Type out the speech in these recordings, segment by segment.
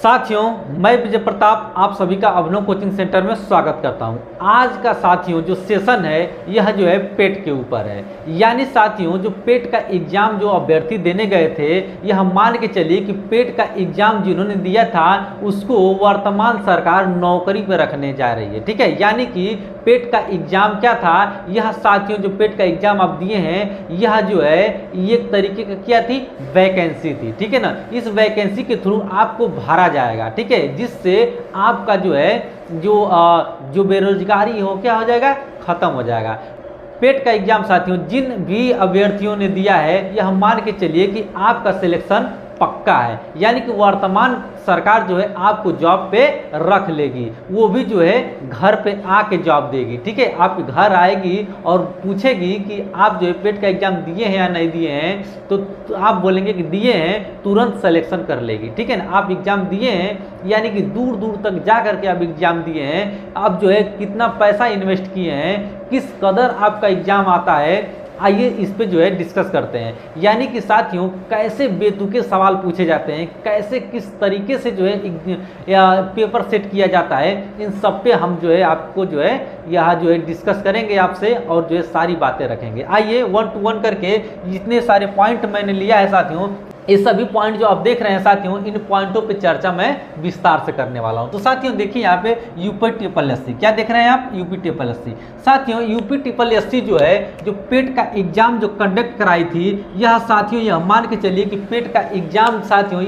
साथियों, मैं विजय प्रताप आप सभी का अभिनव कोचिंग सेंटर में स्वागत करता हूं। आज का साथियों जो सेशन है यह जो है पेट के ऊपर है। यानी साथियों जो पेट का एग्जाम जो अभ्यर्थी देने गए थे, यह मान के चलिए कि पेट का एग्जाम जिन्होंने दिया था उसको वर्तमान सरकार नौकरी पर रखने जा रही है। ठीक है, यानी कि पेट का एग्जाम क्या था, यह साथियों जो पेट का एग्जाम आप दिए हैं यह जो है एक तरीके का क्या थी, वैकेंसी थी। ठीक है ना, इस वैकेंसी के थ्रू आपको भरा जाएगा। ठीक है, जिससे आपका जो है जो बेरोजगारी हो क्या हो जाएगा, खत्म हो जाएगा। पेट का एग्जाम साथियों जिन भी अभ्यर्थियों ने दिया है यह मान के चलिए कि आपका सिलेक्शन पक्का है। यानी कि वर्तमान सरकार जो है आपको जॉब पे रख लेगी, वो भी जो है घर पे आके जॉब देगी। ठीक है, आपके घर आएगी और पूछेगी कि आप जो है पेट का एग्जाम दिए हैं या नहीं दिए हैं, तो आप बोलेंगे कि दिए हैं, तुरंत सिलेक्शन कर लेगी। ठीक है ना, आप एग्जाम दिए हैं यानी कि दूर दूर तक जा करके आप एग्जाम दिए हैं, आप जो है कितना पैसा इन्वेस्ट किए हैं, किस कदर आपका एग्जाम आता है, आइए इस पे जो है डिस्कस करते हैं। यानी कि साथियों कैसे बेतुके सवाल पूछे जाते हैं, कैसे किस तरीके से जो है पेपर सेट किया जाता है, इन सब पे हम जो है आपको जो है यहाँ जो है डिस्कस करेंगे आपसे और जो है सारी बातें रखेंगे। आइए 1 to 1 करके जितने सारे पॉइंट मैंने लिया है साथियों, ये सभी पॉइंट जो आप देख रहे हैं साथियों, इन पॉइंटों पे चर्चा मैं विस्तार से करने वाला हूं। तो साथियों देखिए यहाँ पे यूपी क्या देख रहे हैं आप, यूपी। साथियों यूपी जो है जो पेट का एग्जाम जो कंडक्ट कराई थी, यह साथियों यह मान के चलिए कि पेट का एग्जाम साथियों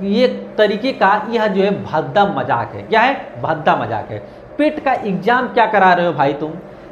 ये तरीके का यह जो है भद्दा मजाक है। क्या है, भद्दा मजाक है। पेट का एग्जाम क्या करा रहे हो भाई, तुम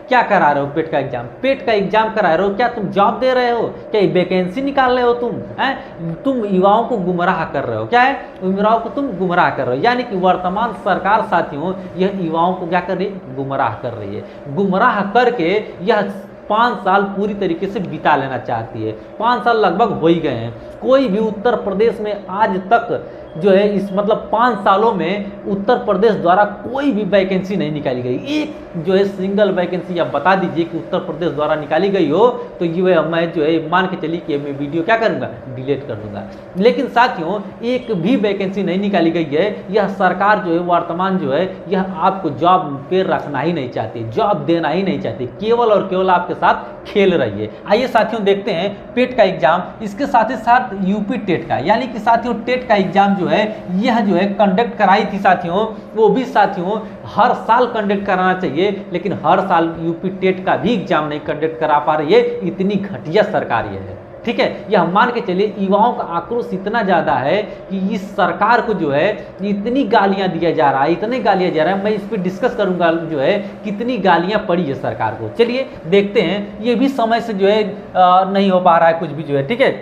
क्या करा रहे हो, पेट का एग्जाम करा रहे हो, क्या तुम जॉब दे रहे हो, क्या वैकेंसी निकाल रहे हो, तुम युवाओं को गुमराह कर रहे हो। क्या है, युवाओं को तुम गुमराह कर रहे हो। यानी कि वर्तमान सरकार साथियों यह युवाओं को क्या कर रही है, गुमराह कर रही है। गुमराह करके यह 5 साल पूरी तरीके से बिता लेना चाहती है। 5 साल लगभग हो ही गए हैं। कोई भी उत्तर प्रदेश में आज तक जो है इस मतलब 5 सालों में उत्तर प्रदेश द्वारा कोई भी वैकेंसी नहीं निकाली गई। एक जो है सिंगल वैकेंसी आप बता दीजिए कि उत्तर प्रदेश द्वारा निकाली गई हो, तो ये मैं जो है मान के चलिए कि मैं वीडियो क्या करूँगा, डिलीट कर दूंगा। लेकिन साथियों एक भी वैकेंसी नहीं निकाली गई है। यह सरकार जो है वर्तमान जो है यह आपको जॉब पे रखना ही नहीं चाहती, जॉब देना ही नहीं चाहती, केवल और केवल आपके साथ खेल रही है। आइए साथियों देखते हैं पेट का एग्जाम, इसके साथ ही साथ यूपी टेट का, यानी कि साथियों टेट का एग्जाम जो है यह जो है कंडक्ट कराई थी साथियों, वो भी साथियों हर साल कंडक्ट कराना चाहिए, लेकिन हर साल यूपी टेट का भी एग्जाम नहीं कंडक्ट करा पा रही है। इतनी घटिया सरकार यह है। ठीक है, यह मान के चलिए युवाओं का आक्रोश इतना ज्यादा है कि इस सरकार को जो है इतनी गालियां दिया जा रहा है, इतने गालियां जा रहा है। मैं इस पे डिस्कस करूंगा जो है कितनी गालियां पड़ी है सरकार को। चलिए देखते हैं, ये भी समय से जो है नहीं हो पा रहा है कुछ भी जो है। ठीक है,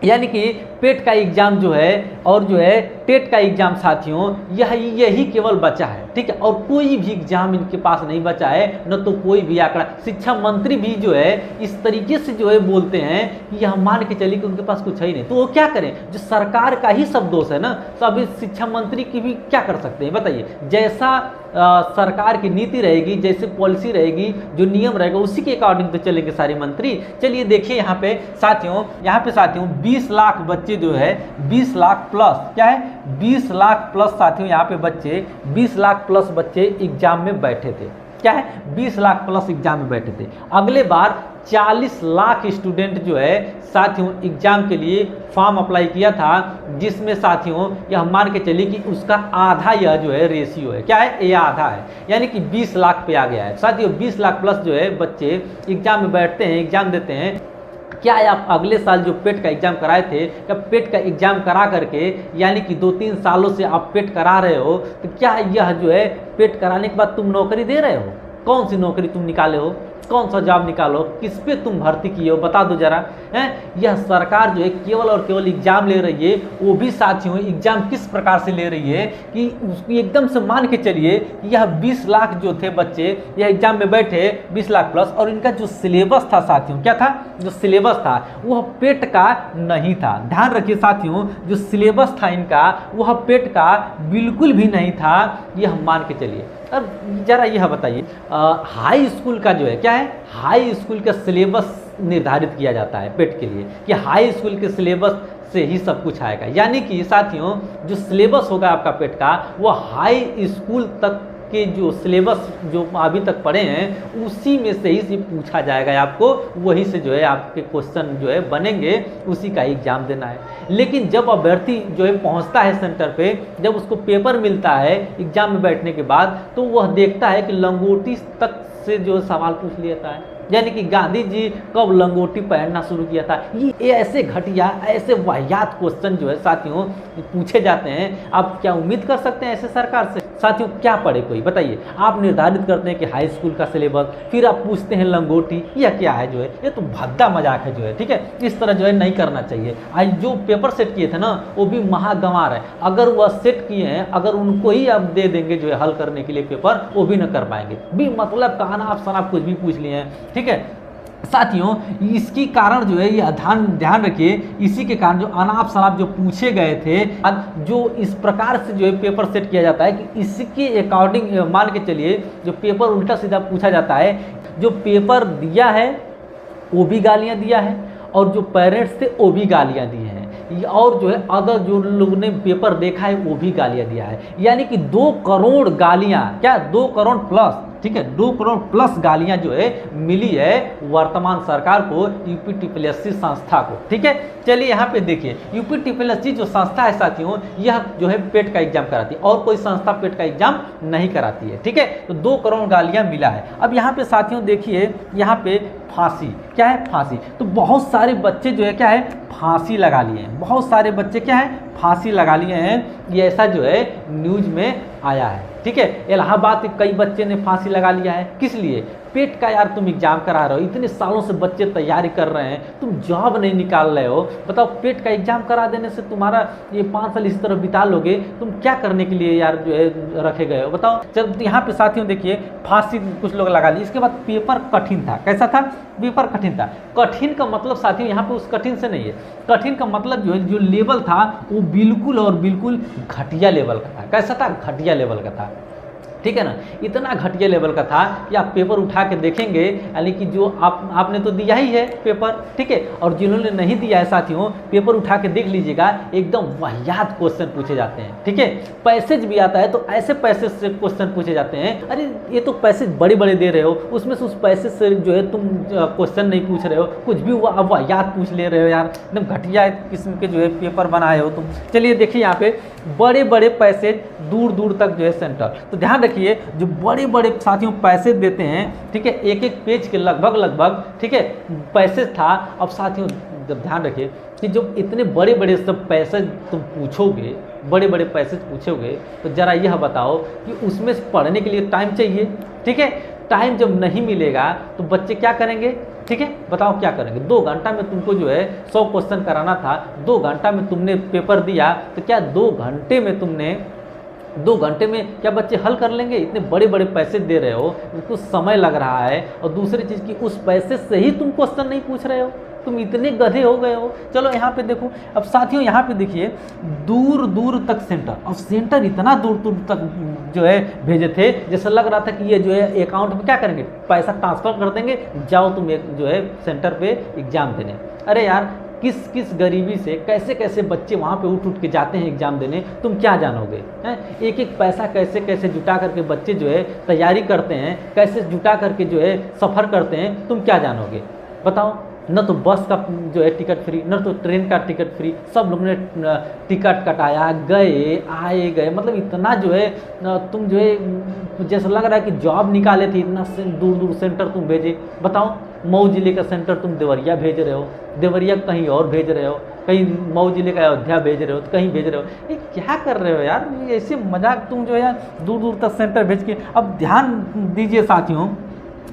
यानी कि पेट का एग्जाम जो है और जो है टेट का एग्जाम साथियों यही केवल बचा है। ठीक है, और कोई भी एग्जाम इनके पास नहीं बचा है, न तो कोई भी आंकड़ा। शिक्षा मंत्री भी जो है इस तरीके से जो है बोलते हैं कि यह मान के चलिए कि उनके पास कुछ है ही नहीं, तो वो क्या करें, जो सरकार का ही सब दोष है ना। तो अभी शिक्षा मंत्री की भी क्या कर सकते हैं बताइए। जैसा सरकार की नीति रहेगी, जैसे पॉलिसी रहेगी, जो नियम रहेगा उसी के अकॉर्डिंग तो चलेंगे सारे मंत्री। चलिए देखिए यहाँ पे साथियों 20 लाख बच्चे जो है 20 लाख प्लस, क्या है 20 लाख प्लस साथियों यहाँ पे बच्चे 20 लाख प्लस बच्चे एग्जाम में बैठे थे। क्या है, 20 लाख प्लस एग्जाम में बैठे थे। अगले बार 40 लाख स्टूडेंट जो है साथियों एग्जाम के लिए फॉर्म अप्लाई किया था, जिसमें साथियों यह मान के चलिए कि उसका आधा यह जो है रेशियो है। क्या है, ये आधा है, यानी कि 20 लाख पे आ गया है साथियों। 20 लाख प्लस जो है बच्चे एग्जाम में बैठते हैं, एग्जाम देते हैं। क्या है, आप अगले साल जो पेट का एग्जाम कराए थे, क्या पेट का एग्जाम करा करके यानी कि 2-3 सालों से आप पेट करा रहे हो, तो क्या यह जो है पेट कराने के बाद तुम नौकरी दे रहे हो? कौन सी नौकरी तुम निकाले हो, कौन सा जॉब निकालो, किस पे तुम भर्ती किए हो, बता दो जरा। यह सरकार जो है केवल और केवल एग्जाम ले रही है, वो भी साथियों एग्जाम किस प्रकार से ले रही है कि उसको एकदम से मान के चलिए कि यह 20 लाख जो थे बच्चे यह एग्जाम में बैठे 20 लाख प्लस, और इनका जो सिलेबस था साथियों, क्या था, जो सिलेबस था वह पेट का नहीं था। ध्यान रखिए साथियों, जो सिलेबस था इनका वह पेट का बिल्कुल भी नहीं था, यह मान के चलिए। अब जरा यह बताइए, हाई स्कूल का जो है क्या है, हाई स्कूल का सिलेबस निर्धारित किया जाता है पेट के लिए कि हाई स्कूल के सिलेबस से ही सब कुछ आएगा। यानी कि साथियों जो सिलेबस होगा आपका पेट का वो हाई स्कूल तक के जो सिलेबस जो अभी तक पढ़े हैं उसी में से ही पूछा जाएगा, आपको वही से जो है आपके क्वेश्चन जो है बनेंगे, उसी का एग्जाम देना है। लेकिन जब अभ्यर्थी जो है पहुंचता है सेंटर पे, जब उसको पेपर मिलता है एग्जाम में बैठने के बाद, तो वह देखता है कि लंगोटी तक से जो सवाल पूछ लेता है। यानी कि गांधी जी कब लंगोटी पहनना शुरू किया था, ये ऐसे घटिया ऐसे वाहियात क्वेश्चन जो है साथियों पूछे जाते हैं। आप क्या उम्मीद कर सकते हैं ऐसे सरकार से? साथियों क्या पढ़े कोई बताइए? आप निर्धारित करते हैं कि हाई स्कूल का सिलेबस, फिर आप पूछते हैं लंगोटी, यह क्या है जो है, ये तो भद्दा मजाक है जो है, ठीक है। इस तरह जो है नहीं करना चाहिए। आज जो पेपर सेट किए थे ना वो भी महागंवार है, अगर वह सेट किए हैं अगर उनको ही आप दे देंगे जो है हल करने के लिए पेपर, वो भी न कर पाएंगे। भी मतलब का अनाप शनाप कुछ भी पूछ लिए हैं, ठीक है। साथियों इसकी कारण जो है ये ध्यान रखिए, इसी के कारण जो अनाप शनाप जो पूछे गए थे, जो इस प्रकार से जो है पेपर सेट किया जाता है कि इसके अकॉर्डिंग मान के चलिए जो पेपर उल्टा सीधा पूछा जाता है, जो पेपर दिया है वो भी गालियां दिया है और जो पेरेंट्स थे वो भी गालियां दिए हैं, और जो है अदर जो लोग ने पेपर देखा है वो भी गालियां दिया है। यानी कि 2 करोड़ गालियां, क्या 2 करोड़ प्लस, ठीक है, 2 करोड़ प्लस गालियां जो है मिली है वर्तमान सरकार को, यूपी ट्रिपल संस्था को, ठीक है। चलिए यहाँ पे देखिए, यूपी ट्रिपल जो संस्था है साथियों, यह जो है पेट का एग्जाम कराती है और कोई संस्था पेट का एग्जाम नहीं कराती है, ठीक है। तो 2 करोड़ गालियां मिला है। अब यहाँ पे साथियों देखिए, यहाँ पे फांसी, क्या है फांसी, तो बहुत सारे बच्चे जो है क्या है फांसी लगा लिए हैं, बहुत सारे बच्चे क्या है फांसी लगा लिए हैं, ये ऐसा जो है न्यूज में आया है, ठीक है। इलाहाबाद के कई बच्चे ने फांसी लगा लिया है, किस लिए? पेट का यार तुम एग्जाम करा रहे हो, इतने सालों से बच्चे तैयारी कर रहे हैं, तुम जॉब नहीं निकाल रहे हो, बताओ पेट का एग्जाम करा देने से तुम्हारा ये 5 साल इस तरह बिता लोगे, तुम क्या करने के लिए यार जो है रखे गए हो बताओ। चल यहाँ पे साथियों देखिए फांसी कुछ लोग लगा ली। इसके बाद पेपर कठिन था, कैसा था? पेपर कठिन था। कठिन का मतलब साथियों यहाँ पे उस कठिन से नहीं है, कठिन का मतलब जो है जो लेवल था वो बिल्कुल और बिल्कुल घटिया लेवल का था। कैसा था? घटिया लेवल का था, ठीक है ना। इतना घटिया लेवल का था कि आप पेपर उठा के देखेंगे, यानी कि जो आपने तो दिया ही है पेपर, ठीक है, और जिन्होंने नहीं दिया है साथियों पेपर उठा के देख लीजिएगा, एकदम वाहियात क्वेश्चन पूछे जाते हैं, ठीक है। पैसेज भी आता है तो ऐसे पैसेज से क्वेश्चन पूछे जाते हैं, अरे ये तो पैसेज बड़े बड़े दे रहे हो, उसमें से उस पैसेज से जो है तुम क्वेश्चन नहीं पूछ रहे हो, कुछ भी हुआ अब वाहियात पूछ ले रहे हो यार, एकदम घटिया किस्म के जो है पेपर बनाए हो तुम। चलिए देखिए यहाँ पे बड़े बड़े पैसेज दूर दूर तक जो है सेंटर, तो ध्यान रखिए जो बड़े बड़े साथियों पैसेज देते हैं, ठीक है, एक एक पेज के लगभग, ठीक है, पैसेज था। अब साथियों जब ध्यान रखिए कि जब इतने बड़े बड़े सब पैसेज तुम पूछोगे, बड़े बड़े पैसेज पूछोगे, तो जरा यह बताओ कि उसमें पढ़ने के लिए टाइम चाहिए, ठीक है। टाइम जब नहीं मिलेगा तो बच्चे क्या करेंगे, ठीक है, बताओ क्या करेंगे? 2 घंटा में तुमको जो है 100 क्वेश्चन कराना था, 2 घंटा में तुमने पेपर दिया, तो क्या 2 घंटे में क्या बच्चे हल कर लेंगे? इतने बड़े बड़े पैसे दे रहे हो, कुछ समय लग रहा है, और दूसरी चीज़ की उस पैसे से ही तुम क्वेश्चन नहीं पूछ रहे हो, तुम इतने गधे हो गए हो। चलो यहाँ पे देखो, अब साथियों यहाँ पे देखिए दूर दूर तक सेंटर, अब सेंटर इतना दूर दूर तक जो है भेजे थे, जैसे लग रहा था कि ये जो है अकाउंट में क्या करेंगे, पैसा ट्रांसफर कर देंगे, जाओ तुम एक जो है सेंटर पे एग्जाम देने। अरे यार किस किस गरीबी से कैसे कैसे बच्चे वहाँ पे उठ के जाते हैं एग्जाम देने, तुम क्या जानोगे हैं? एक एक पैसा कैसे कैसे जुटा करके बच्चे जो है तैयारी करते हैं, कैसे जुटा करके जो है सफ़र करते हैं, तुम क्या जानोगे बताओ। न तो बस का जो है टिकट फ्री, न तो ट्रेन का टिकट फ्री, सब लोग ने टिकट कटाया, गए, मतलब इतना जो है तुम जो है जैसा लग रहा है कि जॉब निकाले थे, इतना दूर दूर सेंटर तुम भेजे। बताओ मऊ जिले का सेंटर तुम देवरिया भेज रहे हो, देवरिया कहीं और भेज रहे हो, कहीं मऊ जिले का अयोध्या भेज रहे हो, तो कहीं भेज रहे हो, ये क्या कर रहे हो यार? ऐसे मजाक तुम जो है यार दूर दूर तक सेंटर भेज के। अब ध्यान दीजिए साथियों,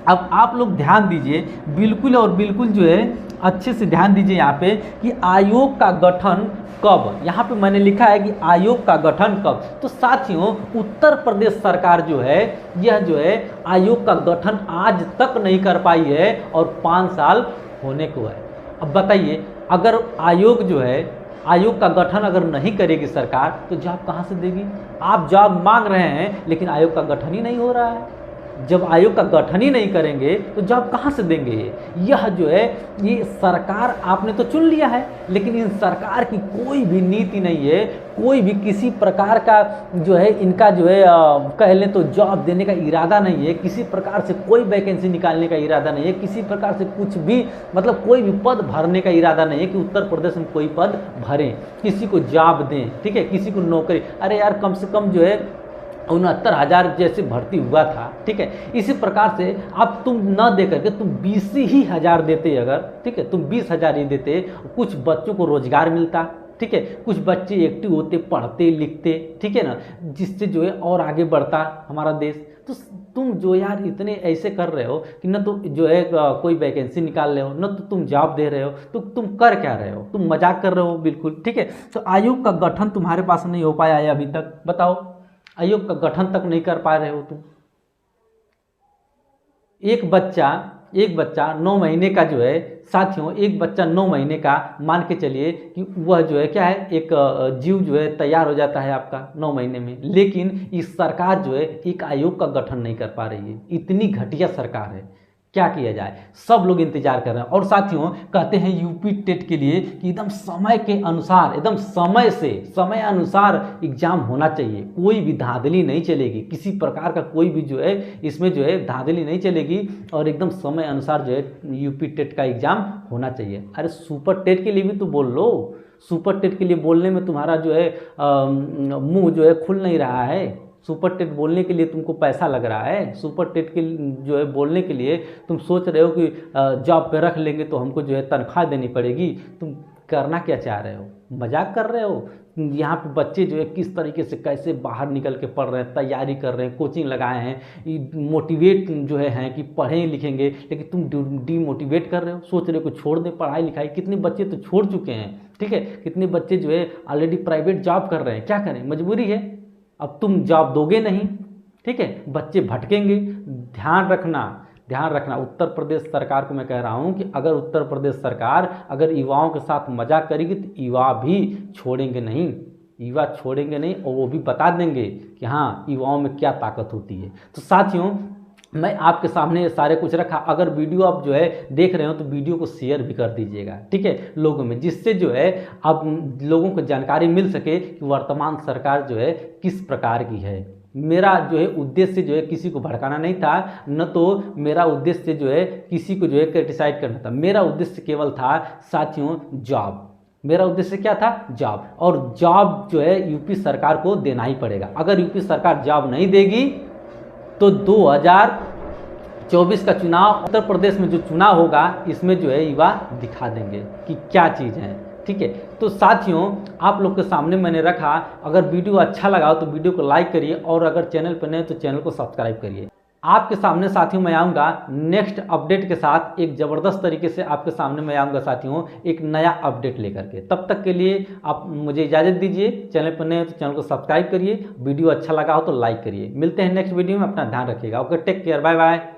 अब आप लोग ध्यान दीजिए बिल्कुल और बिल्कुल जो है अच्छे से ध्यान दीजिए यहाँ पे कि आयोग का गठन कब, यहाँ पे मैंने लिखा है कि आयोग का गठन कब। तो साथियों उत्तर प्रदेश सरकार जो है यह जो है आयोग का गठन आज तक नहीं कर पाई है और 5 साल होने को है। अब बताइए अगर आयोग जो है आयोग का गठन अगर नहीं करेगी सरकार तो जॉब कहाँ से देगी? आप जॉब मांग रहे हैं लेकिन आयोग का गठन ही नहीं हो रहा है। जब आयोग का गठन ही नहीं करेंगे तो जॉब कहाँ से देंगे? यह जो है ये सरकार आपने तो चुन लिया है, लेकिन इन सरकार की कोई भी नीति नहीं है, कोई भी किसी प्रकार का जो है इनका जो है कह लें तो जॉब देने का इरादा नहीं है, किसी प्रकार से कोई वैकेंसी निकालने का इरादा नहीं है, किसी प्रकार से कुछ भी मतलब कोई भी पद भरने का इरादा नहीं है कि उत्तर प्रदेश में कोई पद भरें, किसी को जॉब दें, ठीक है, किसी को नौकरी। अरे यार कम से कम जो है 69,000 जैसे भर्ती हुआ था, ठीक है। इसी प्रकार से अब तुम न दे करके तुम 20 ही हज़ार देते अगर, ठीक है, तुम 20,000 ही देते, कुछ बच्चों को रोजगार मिलता, ठीक है, कुछ बच्चे एक्टिव होते, पढ़ते लिखते, ठीक है ना, जिससे जो है और आगे बढ़ता हमारा देश। तो तुम जो यार इतने ऐसे कर रहे हो कि न तो जो है कोई वैकेंसी निकाल रहे हो, न तो तुम जॉब दे रहे हो, तो तुम कर क्या रहे हो? तुम मजाक कर रहे हो बिल्कुल, ठीक है। तो आयोग का गठन तुम्हारे पास नहीं हो पाया है अभी तक, बताओ, आयोग का गठन तक नहीं कर पा रहे हो तुम। एक बच्चा 9 महीने का जो है साथियों, एक बच्चा 9 महीने का मान के चलिए कि वह जो है क्या है, एक जीव जो है तैयार हो जाता है आपका 9 महीने में, लेकिन इस सरकार जो है एक आयोग का गठन नहीं कर पा रही है। इतनी घटिया सरकार है, क्या किया जाए? सब लोग इंतजार कर रहे हैं। और साथियों कहते हैं यूपी टेट के लिए कि एकदम समय के अनुसार, एकदम समय अनुसार एग्जाम होना चाहिए, कोई भी धांधली नहीं चलेगी, किसी प्रकार का कोई भी जो है इसमें जो है धांधली नहीं चलेगी, और एकदम समय अनुसार जो है यूपी टेट का एग्जाम होना चाहिए। अरे सुपर टेट के लिए भी तो बोल लो, सुपर टेट के लिए बोलने में तुम्हारा जो है मुंह जो है खुल नहीं रहा है। सुपर टेट बोलने के लिए तुमको पैसा लग रहा है, सुपर टेट के जो है बोलने के लिए तुम सोच रहे हो कि जॉब पे रख लेंगे तो हमको जो है तनख्वाह देनी पड़ेगी। तुम करना क्या चाह रहे हो? मजाक कर रहे हो? यहाँ पे बच्चे जो है किस तरीके से कैसे बाहर निकल के पढ़ रहे हैं, तैयारी कर रहे हैं, कोचिंग लगाए हैं, मोटिवेट जो है कि पढ़ें लिखेंगे, लेकिन तुम डीमोटिवेट कर रहे हो, सोच रहे हो कि छोड़ दें पढ़ाई लिखाई। कितने बच्चे तो छोड़ चुके हैं, ठीक है, कितने बच्चे जो है ऑलरेडी प्राइवेट जॉब कर रहे हैं, क्या करें, मजबूरी है। अब तुम जॉब दोगे नहीं, ठीक है, बच्चे भटकेंगे। ध्यान रखना उत्तर प्रदेश सरकार को मैं कह रहा हूं कि अगर उत्तर प्रदेश सरकार अगर युवाओं के साथ मजाक करेगी तो युवा भी छोड़ेंगे नहीं, युवा छोड़ेंगे नहीं, और वो भी बता देंगे कि हाँ युवाओं में क्या ताकत होती है। तो साथियों मैं आपके सामने ये सारे कुछ रखा। अगर वीडियो आप जो है देख रहे हो तो वीडियो को शेयर भी कर दीजिएगा, ठीक है, लोगों में, जिससे जो है आप लोगों को जानकारी मिल सके कि वर्तमान सरकार जो है किस प्रकार की है। मेरा जो है उद्देश्य जो है किसी को भड़काना नहीं था, न तो मेरा उद्देश्य जो है किसी को जो है क्रिटिसाइज करना था। मेरा उद्देश्य केवल था साथियों जॉब। मेरा उद्देश्य क्या था? जॉब। और जॉब जो है यूपी सरकार को देना ही पड़ेगा। अगर यूपी सरकार जॉब नहीं देगी तो 2024 का चुनाव, उत्तर प्रदेश में जो चुनाव होगा, इसमें जो है युवा दिखा देंगे कि क्या चीज़ है, ठीक है। तो साथियों आप लोग के सामने मैंने रखा। अगर वीडियो अच्छा लगा हो तो वीडियो को लाइक करिए, और अगर चैनल पर नए तो चैनल को सब्सक्राइब करिए। आपके सामने साथियों मैं आऊँगा नेक्स्ट अपडेट के साथ, एक ज़बरदस्त तरीके से आपके सामने मैं आऊँगा साथियों, एक नया अपडेट लेकर के। तब तक के लिए आप मुझे इजाज़त दीजिए। चैनल पर नए हो तो चैनल को सब्सक्राइब करिए, वीडियो अच्छा लगा हो तो लाइक करिए। मिलते हैं नेक्स्ट वीडियो में, अपना ध्यान रखिएगा। Okay, take care, bye bye.